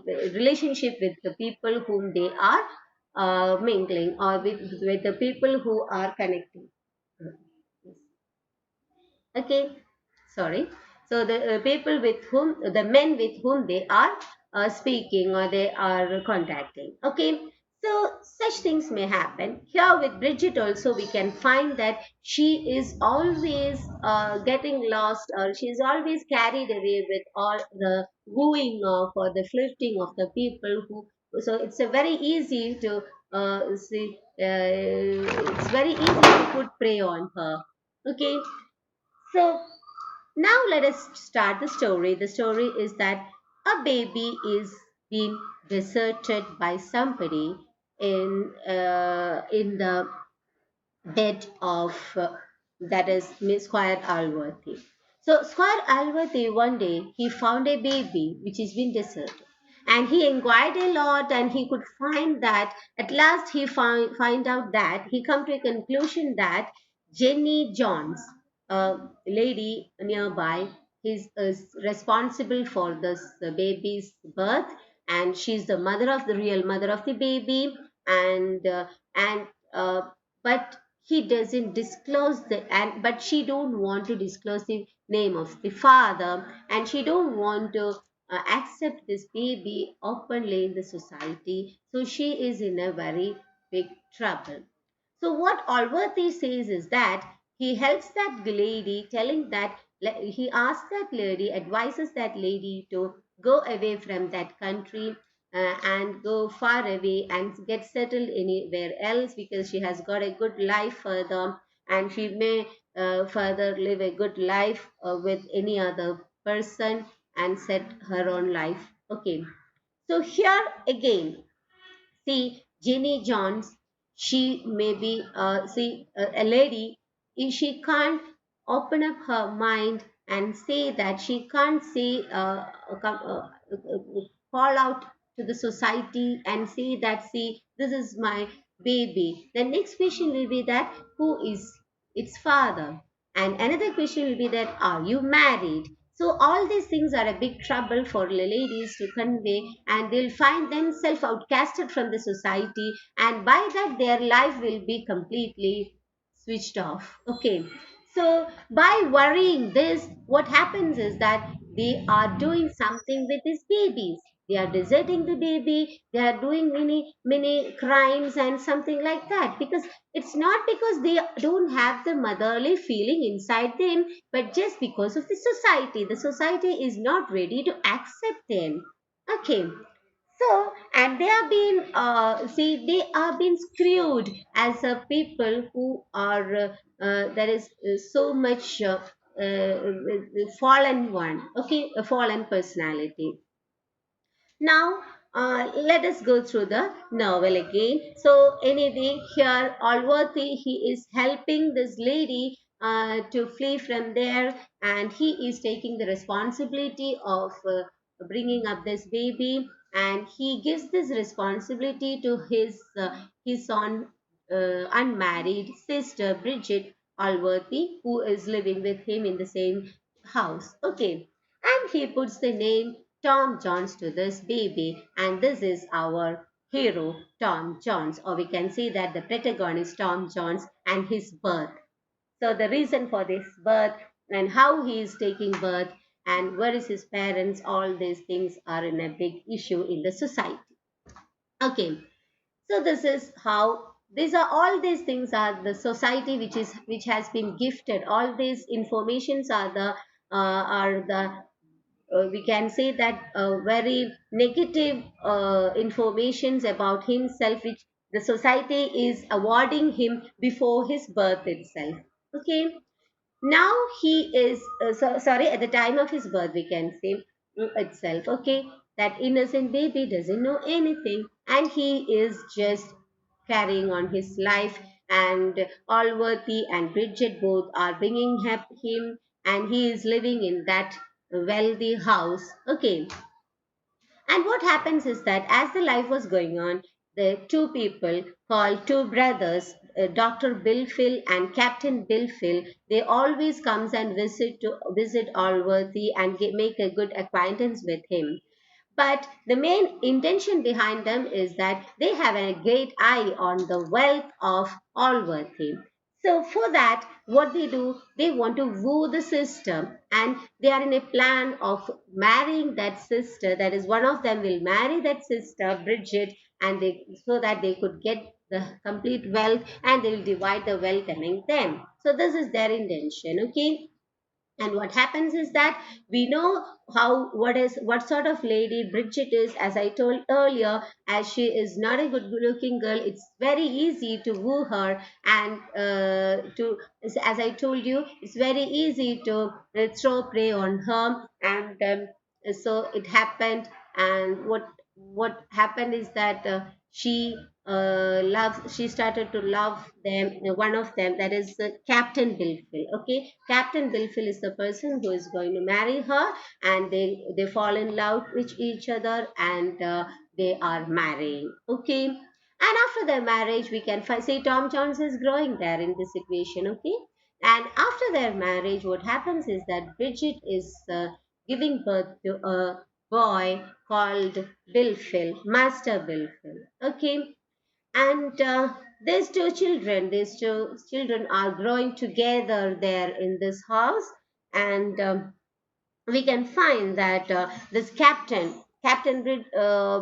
relationship with the people whom they are mingling, or with the people who are connecting. Okay, sorry. So the people with whom, the men with whom they are speaking or they are contacting. Okay, so such things may happen here with Bridget. Also, we can find that she is always getting lost, or she is always carried away with all the wooing of or the flirting of the people who. So it's a very easy to see. It's very easy to put prey on her. Okay, so now let us start the story. The story is that a baby is being deserted by somebody in the bed of that is Miss Squire Alworthy. So Squire Alworthy, one day he found a baby which has been deserted, and he inquired a lot, and he could find that at last he find out that he come to a conclusion that Jenny Jones, a lady nearby, is responsible for this baby's birth, and she's the mother of the real mother of the baby, and but he doesn't disclose the, and but she don't want to disclose the name of the father, and she don't want to accept this baby openly in the society, so she is in a very big trouble. So what Alworthy says is that he helps that lady, telling that he asks that lady, advises that lady to go away from that country, and go far away and get settled anywhere else, because she has got a good life further, and she may further live a good life with any other person and set her own life. Okay, so here again, see, Jenny Jones, she may be, a lady, if she can't open up her mind and say that she can't say, call out to the society and say that, see, this is my baby. The next question will be that, who is its father? And another question will be that, are you married? So all these things are a big trouble for ladies to convey, and they'll find themselves outcasted from the society, and by that their life will be completely switched off. Okay, so by worrying this, what happens is that they are doing something with these babies. They are deserting the baby, they are doing many crimes and something like that, because it's not because they don't have the motherly feeling inside them, but just because of the society. The society is not ready to accept them. Okay, so, and they are being, they are being screwed as a people who are, there is so much fallen one. Okay, a fallen personality. Now, let us go through the novel again. So, anyway, here Allworthy, he is helping this lady to flee from there, and he is taking the responsibility of bringing up this baby, and he gives this responsibility to his own unmarried sister Bridget Allworthy, who is living with him in the same house. Okay, and he puts the name Tom Jones to this baby, and this is our hero Tom Jones, or we can say that the protagonist Tom Jones and his birth. So the reason for this birth and how he is taking birth and where is his parents, all these things are in a big issue in the society. Okay, so this is how, these are, all these things are the society which has been gifted. All these informations are the we can say that very negative informations about himself, which the society is awarding him before his birth itself. Okay, now he is, sorry, at the time of his birth, we can say, itself. Okay, that innocent baby doesn't know anything, and he is just carrying on his life, and Allworthy and Bridget both are bringing him, and he is living in that wealthy house. Okay, and what happens is that as the life was going on, the two people called two brothers, Dr. Billfield and Captain Billfield, they always comes and visit Allworthy and make a good acquaintance with him. But the main intention behind them is that they have a great eye on the wealth of Allworthy. So for that, what they do, they want to woo the sister, and they are in a plan of marrying that sister. That is, one of them will marry that sister, Bridget, and they, so that they could get the complete wealth, and they will divide the wealth among them. So this is their intention. Okay, and what happens is that we know how, what sort of lady Bridget is. As I told earlier, as she is not a good looking girl, it's very easy to woo her, and to, as I told you, it's very easy to throw prey on her. And so it happened, and what happened is that she started to love them, one of them, that is Captain Billfield. Okay, Captain Billfield is the person who is going to marry her, and they fall in love with each other, and they are marrying. Okay, and after their marriage, we can say Tom Jones is growing there in this situation. Okay, and after their marriage, what happens is that Bridget is giving birth to a boy called Billfield, Master Billfield. Okay, and these two children are growing together there in this house, and we can find that this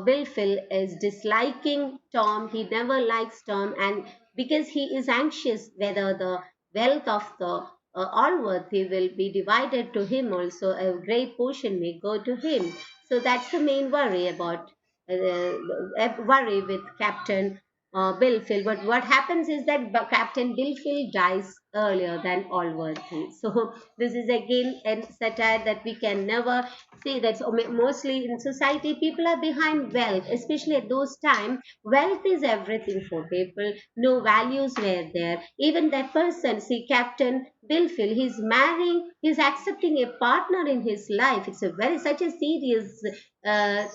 Billfield is disliking Tom. He never likes Tom, and because he is anxious whether the wealth of the Allworthy will be divided to him also. A great portion may go to him. So that's the main worry about worry with Captain Billfield. But what happens is that Captain Billfield dies earlier than Allworthy. So this is again a satire that we can never see. That mostly in society people are behind wealth, especially at those times. Wealth is everything for people. No values were there. Even that person, see Captain Billfield, he's marrying, he's accepting a partner in his life. It's a very such a serious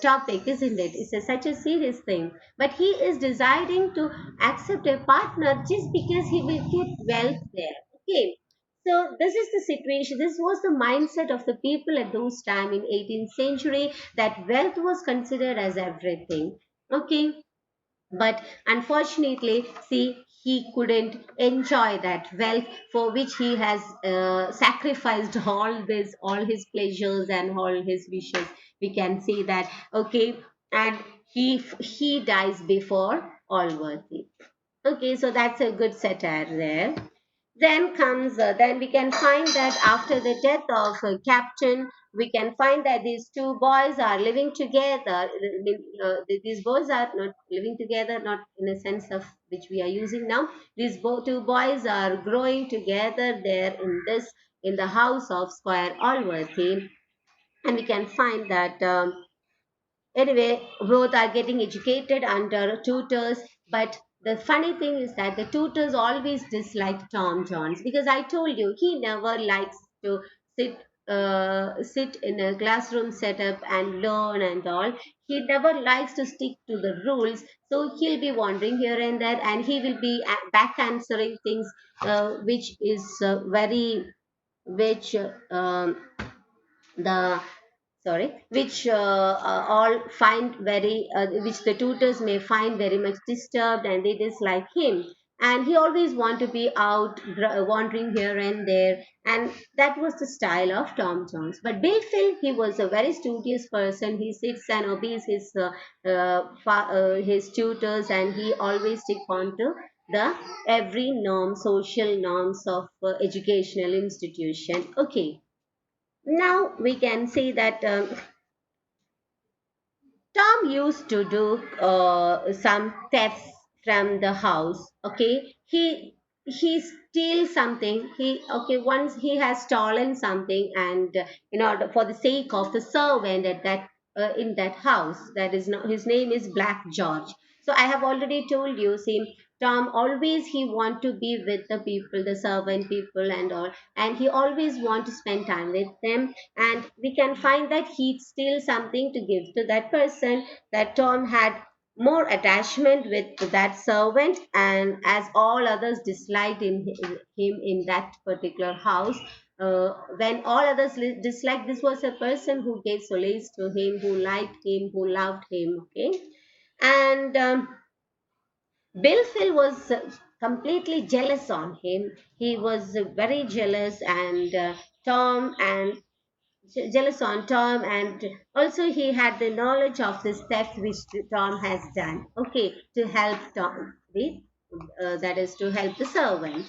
topic, isn't it? It's such a serious thing. But he is deciding to accept a partner just because he will get wealth there. Okay. So this is the situation. This was the mindset of the people at those time in 18th century, that wealth was considered as everything. Okay, but unfortunately, see, he couldn't enjoy that wealth for which he has sacrificed all his pleasures and all his wishes. We can see that. Okay, and he dies before Allworthy. Okay, so that's a good satire there. Then we can find that after the death of Captain, we can find that these two boys are living together. These boys are not living together, not in a sense of which we are using now. These two boys are growing together there in the house of Squire Allworthy, and we can find that. Anyway, both are getting educated under tutors, but the funny thing is that the tutors always dislike Tom Jones, because I told you he never likes to sit in a classroom setup and learn and all. He never likes to stick to the rules, so he'll be wandering here and there, and he will be back answering things which is very which the sorry which all find very which the tutors may find very much disturbed, and they dislike him, and he always want to be out wandering here and there, and that was the style of Tom Jones. But Bill Phil, he was a very studious person. He sits and obeys his tutors, and he always stick on to the every norm, social norms of educational institution. Okay, now we can see that Tom used to do some thefts from the house. Okay, he steals something. He okay once he has stolen something, and in order for the sake of the servant at that in that house, that is not his name is Black George. So I have already told you. See, Tom always he want to be with the people, the servant people and all, and he always want to spend time with them, and we can find that he'd steal something to give to that person, that Tom had more attachment with that servant, and as all others disliked him in that particular house, when all others disliked, this was a person who gave solace to him, who liked him, who loved him. Okay, and Bill Phil was completely jealous on him. He was very jealous, and Tom and jealous on Tom, and also he had the knowledge of this theft which Tom has done. Okay, to help Tom, that is to help the servant.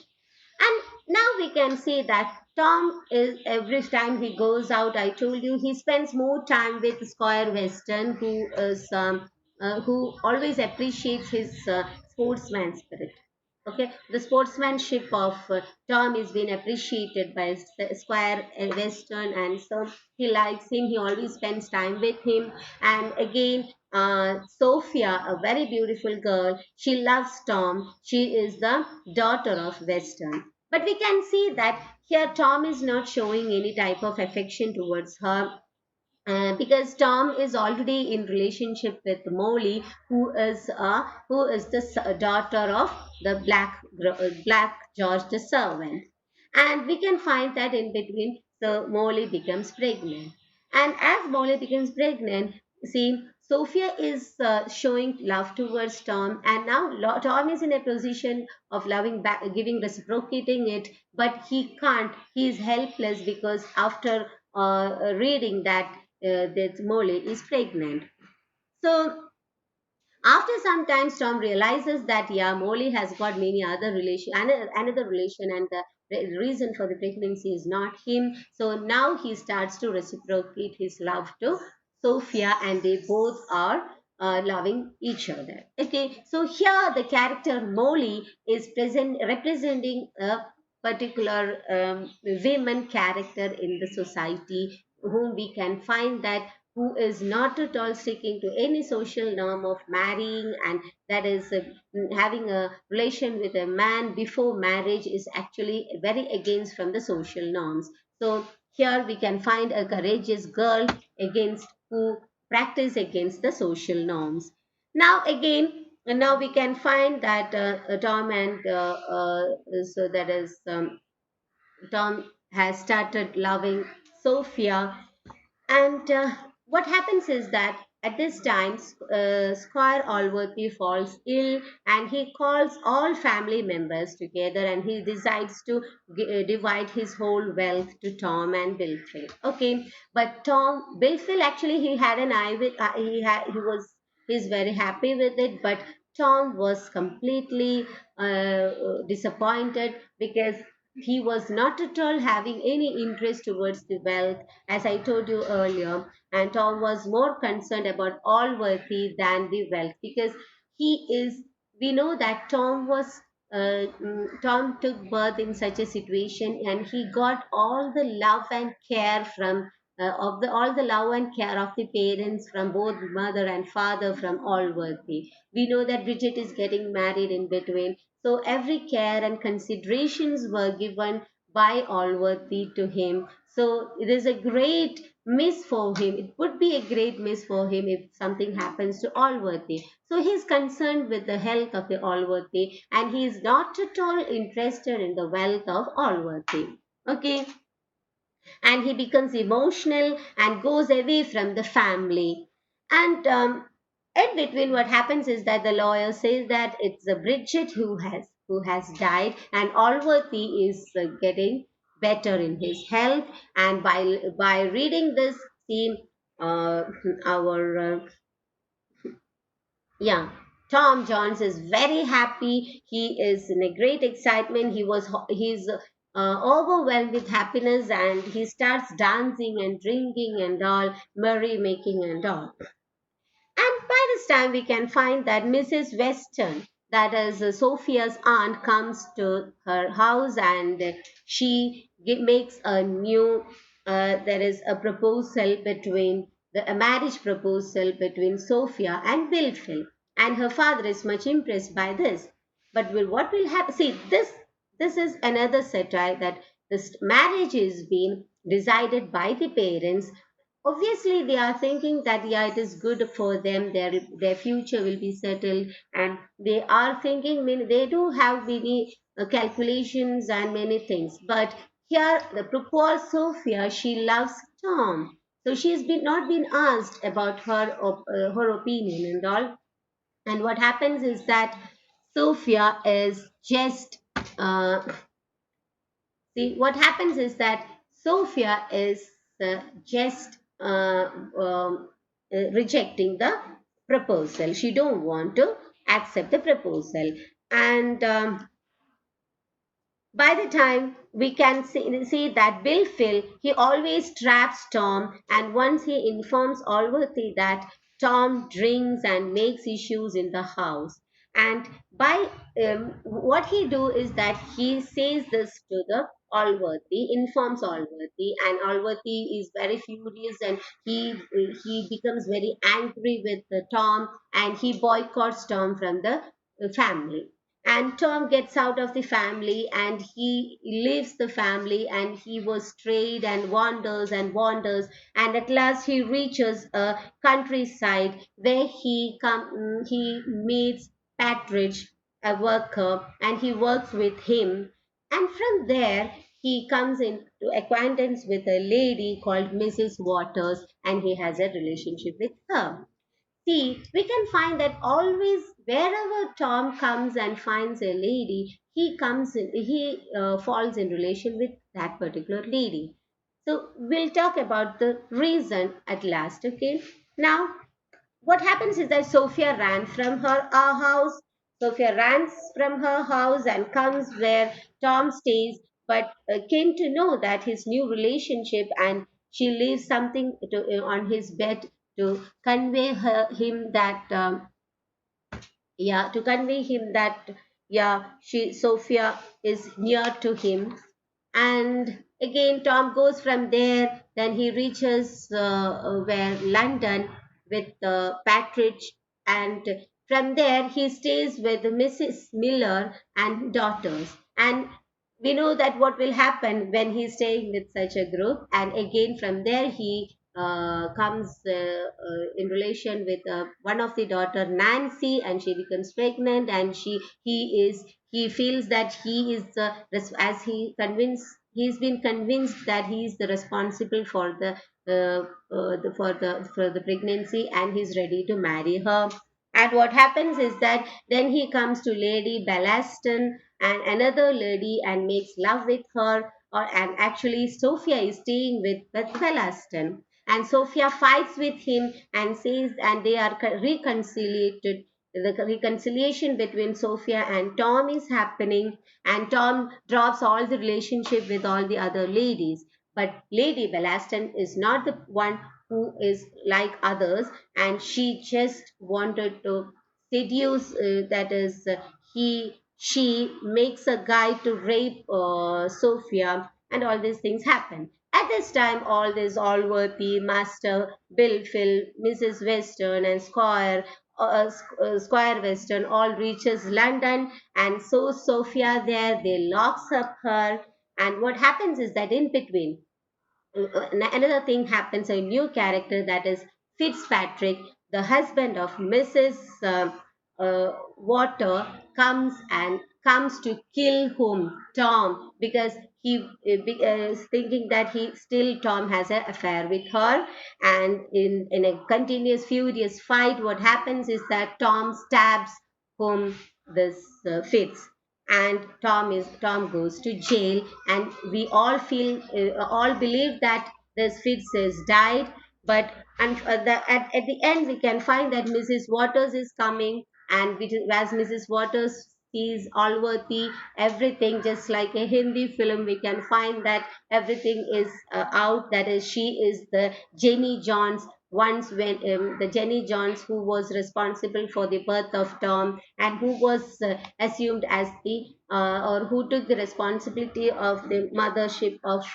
And now we can see that Tom is every time he goes out, I told you, he spends more time with Squire Weston, who always appreciates his sportsman spirit. Okay, the sportsmanship of Tom is being appreciated by Squire Weston, and so he likes him. He always spends time with him. And again, Sophia, a very beautiful girl, she loves Tom. She is the daughter of Weston. But we can see that here Tom is not showing any type of affection towards her, because Tom is already in relationship with Molly, who is the daughter of the Black George the servant, and we can find that in between, so Molly becomes pregnant, and as Molly becomes pregnant, see Sophia is showing love towards Tom, and now Tom is in a position of loving back, giving, reciprocating it, but he can't. He is helpless because after reading that that Molly is pregnant. So After some time, Tom realizes that yeah, Molly has got many other relation, another relation, and the reason for the pregnancy is not him. So now he starts to reciprocate his love to Sophia, and they both are loving each other. Okay, so here the character Molly is representing a particular women character in the society, whom we can find that who is not at all sticking to any social norm of marrying, and that is having a relation with a man before marriage is actually very against from the social norms. So here we can find a courageous girl against who practice against the social norms. Now again, now we can find that Tom and so that is Tom has started loving Sophia, and what happens is that at this time, Squire Allworthy falls ill, and he calls all family members together, and he decides to divide his whole wealth to Tom and Bilfil. Okay, but Bilfil actually he had an eye with he's very happy with it, but Tom was completely disappointed because he was not at all having any interest towards the wealth, as I told you earlier. And Tom was more concerned about Allworthy than the wealth, because he is, we know that Tom took birth in such a situation, and he got all the love and care from of the all the love and care of the parents from both mother and father from Allworthy. We know that Bridget is getting married in between, so every care and considerations were given by Allworthy to him. So it is a great miss for him. It would be a great miss for him if something happens to Allworthy. So he is concerned with the health of the Allworthy, and he is not at all interested in the wealth of Allworthy. Okay, and he becomes emotional and goes away from the family. And in between, what happens is that the lawyer says that it's a Bridget who has died, and Allworthy is getting better in his health. And by reading this, see, uh, our yeah, Tom Jones is very happy. He is in a great excitement. He's overwhelmed with happiness, and he starts dancing and drinking and all, merry making and all. And by this time, we can find that Mrs. Weston, that is Sophia's aunt, comes to her house, and she makes a new, there is a proposal between, a marriage proposal between Sophia and Wilfil. And her father is much impressed by this. But what will happen? See, this is another satire, that this marriage is being decided by the parents. Obviously they are thinking that yeah, it is good for them, their future will be settled, and they are thinking they do have many calculations and many things. But here the poor Sophia, she loves Tom, so she's been not been asked about her opinion and all. And what happens is that Sophia is just see, what happens is that Sophia is just rejecting the proposal. She don't want to accept the proposal, and by the time we can see that Bill Phil, he always traps Tom, and once he informs Allworthy that Tom drinks and makes issues in the house. And by what he do is that he says this to the Allworthy, informs Allworthy, and Allworthy is very furious, and he becomes very angry with Tom, and he boycotts Tom from the family. And Tom gets out of the family, and he leaves the family, and he was strayed and wanders and wanders, and at last he reaches a countryside where he meets Patridge, a worker, and he works with him. And from there he comes into acquaintance with a lady called Mrs. Waters, and he has a relationship with her. See, we can find that always wherever Tom comes and finds a lady, he falls in relation with that particular lady. So we'll talk about the reason at last. Okay, now what happens is that Sophia ran from her house. Sophia runs from her house and comes where Tom stays, but came to know that his new relationship, and she leaves something on his bed to convey him that yeah, to convey him that yeah, she Sophia is near to him. And again Tom goes from there, then he reaches where London with Patridge, and from there he stays with Mrs. Miller and daughters. And we know that what will happen when he's staying with such a group, and again from there he comes in relation with one of the daughter Nancy, and she becomes pregnant, and he feels that he is as he's been convinced that he is the responsible for for the pregnancy, and he's ready to marry her. And what happens is that then he comes to Lady Bellaston and another lady and makes love with her. And actually Sophia is staying with Bellaston, and Sophia fights with him and says, and they are reconciliated. The reconciliation between Sophia and Tom is happening, and Tom drops all the relationship with all the other ladies. But Lady Bellaston is not the one who is like others, and she just wanted to seduce. That is, she makes a guy to rape Sophia, and all these things happen. At this time, all this Allworthy, Master, Bill, Phil, Mrs. Weston, and Squire Weston all reaches London, and so Sophia there, they locks up her. And what happens is that in between, another thing happens, a new character, that is Fitzpatrick, the husband of Mrs. Water, comes to kill whom? Tom, because he is thinking that he still Tom has an affair with her. And in a continuous furious fight, what happens is that Tom stabs whom? This Fitz. And Tom goes to jail, and we all believe that this Fitz has died. But at the end we can find that Mrs. Waters is coming, and as Mrs. Waters sees Allworthy, everything just like a Hindi film, we can find that everything is out. That is, she is the Jenny Johns, once when the Jenny Johns who was responsible for the birth of Tom, and who was assumed as the or who took the responsibility of the mothership of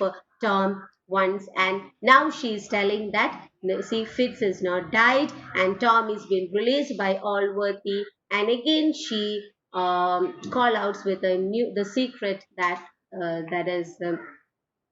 Tom once. And now she is telling that, see, Fitz is not died, and Tom is being released by Allworthy. And again she call outs with the secret that that is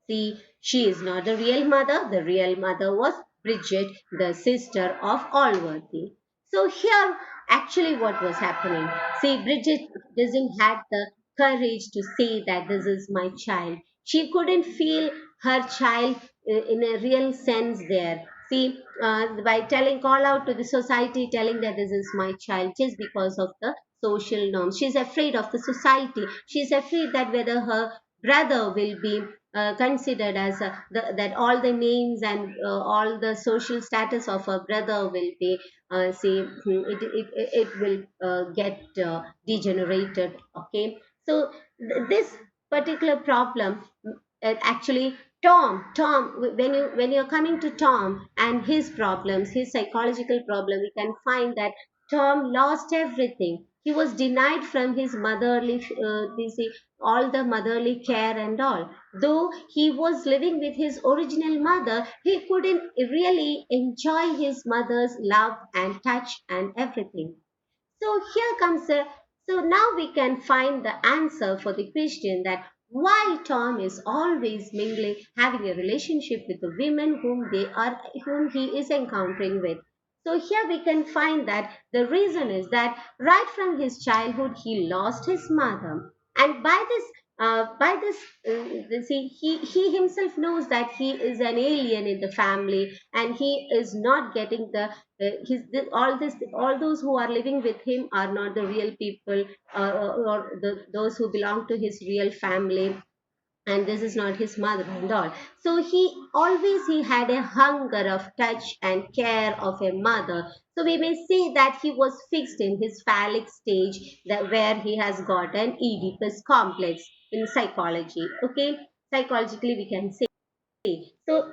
see, she is not the real mother. The real mother was Bridget, the sister of Allworthy. So here, actually, what was happening? See, Bridget doesn't have the courage to say that this is my child. She couldn't feel her child in a real sense there. See, by telling call out to the society, telling that this is my child, just because of the social norms. She's afraid of the society. She's afraid that whether her brother will be considered as that all the names and all the social status of a brother will be it will get degenerated. Okay, so this particular problem, actually Tom, when you're coming to Tom and his problems, his psychological problem, we can find that Tom lost everything. He was denied from his motherly all the motherly care and all. Though he was living with his original mother, he couldn't really enjoy his mother's love and touch and everything. So here comes the so now we can find the answer for the question that why Tom is always mingling, having a relationship with the women whom he is encountering with. So here we can find that the reason is that right from his childhood he lost his mother, and by this see, he himself knows that he is an alien in the family, and he is not getting the all those who are living with him are not the real people, or those who belong to his real family. and this is not his mother and all. So he had a hunger of touch and care of a mother. So we may say that he was fixed in his phallic stage, that where he has got an Oedipus complex in psychology. Okay, psychologically we can say. So